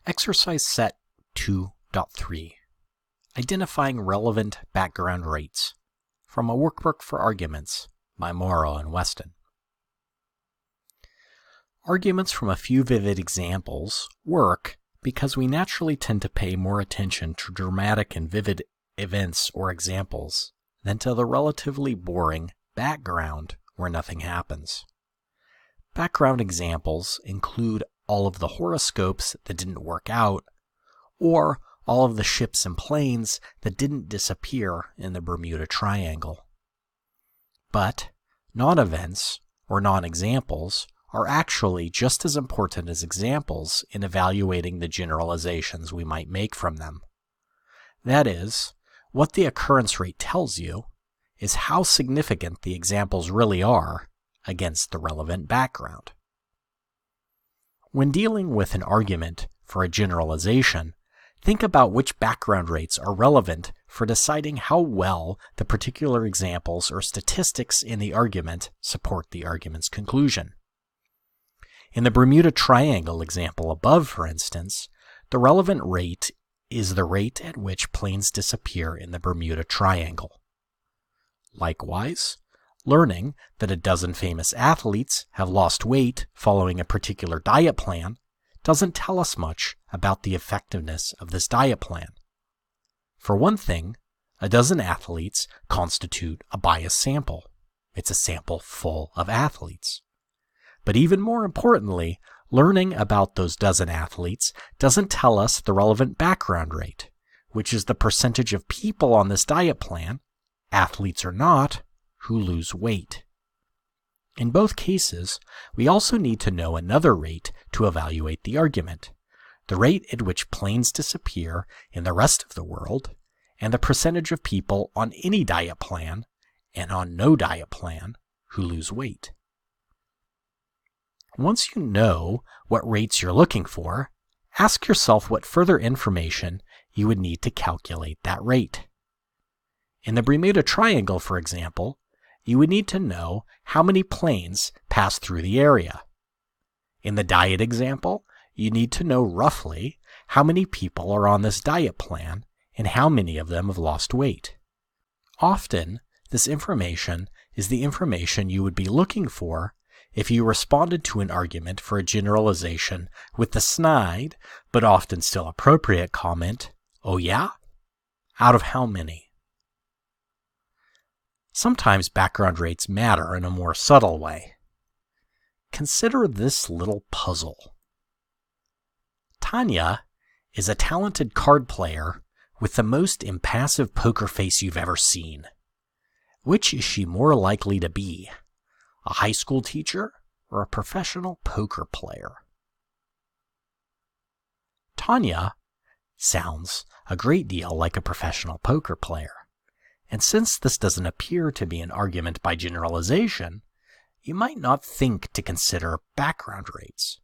Exercise set 2.3 Identifying Relevant Background Rates from a Workbook for Arguments by Morrow and Weston. Arguments from a few vivid examples work because we naturally tend to pay more attention to dramatic and vivid events or examples than to the relatively boring background where nothing happens. Background examples include all of the horoscopes that didn't work out, or all of the ships and planes that didn't disappear in the Bermuda Triangle. But non-events, or non-examples, are actually just as important as examples in evaluating the generalizations we might make from them. That is, what the occurrence rate tells you is how significant the examples really are against the relevant background. When dealing with an argument for a generalization, think about which background rates are relevant for deciding how well the particular examples or statistics in the argument support the argument's conclusion. In the Bermuda Triangle example above, for instance, the relevant rate is the rate at which planes disappear in the Bermuda Triangle. Likewise, learning that a dozen famous athletes have lost weight following a particular diet plan doesn't tell us much about the effectiveness of this diet plan. For one thing, a dozen athletes constitute a biased sample. It's a sample full of athletes. But even more importantly, learning about those dozen athletes doesn't tell us the relevant background rate, which is the percentage of people on this diet plan, athletes or not, who lose weight. In both cases, we also need to know another rate to evaluate the argument, the rate at which planes disappear in the rest of the world, and the percentage of people on any diet plan and on no diet plan who lose weight. Once you know what rates you're looking for, ask yourself what further information you would need to calculate that rate. In the Bermuda Triangle, for example, you would need to know how many planes pass through the area. In the diet example, you need to know roughly how many people are on this diet plan and how many of them have lost weight. Often, this information is the information you would be looking for if you responded to an argument for a generalization with the snide, but often still appropriate comment, "Oh yeah? Out of how many?" Sometimes background rates matter in a more subtle way. Consider this little puzzle. Tanya is a talented card player with the most impassive poker face you've ever seen. Which is she more likely to be? A high school teacher or a professional poker player? Tanya sounds a great deal like a professional poker player. And since this doesn't appear to be an argument by generalization, you might not think to consider background rates.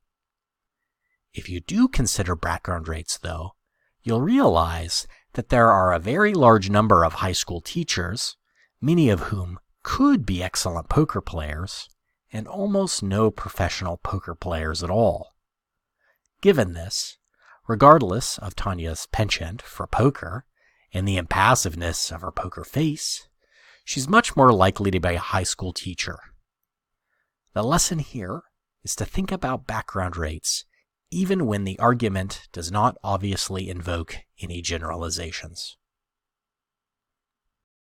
If you do consider background rates, though, you'll realize that there are a very large number of high school teachers, many of whom could be excellent poker players, and almost no professional poker players at all. Given this, regardless of Tanya's penchant for poker, and the impassiveness of her poker face, she's much more likely to be a high school teacher. The lesson here is to think about background rates even when the argument does not obviously invoke any generalizations.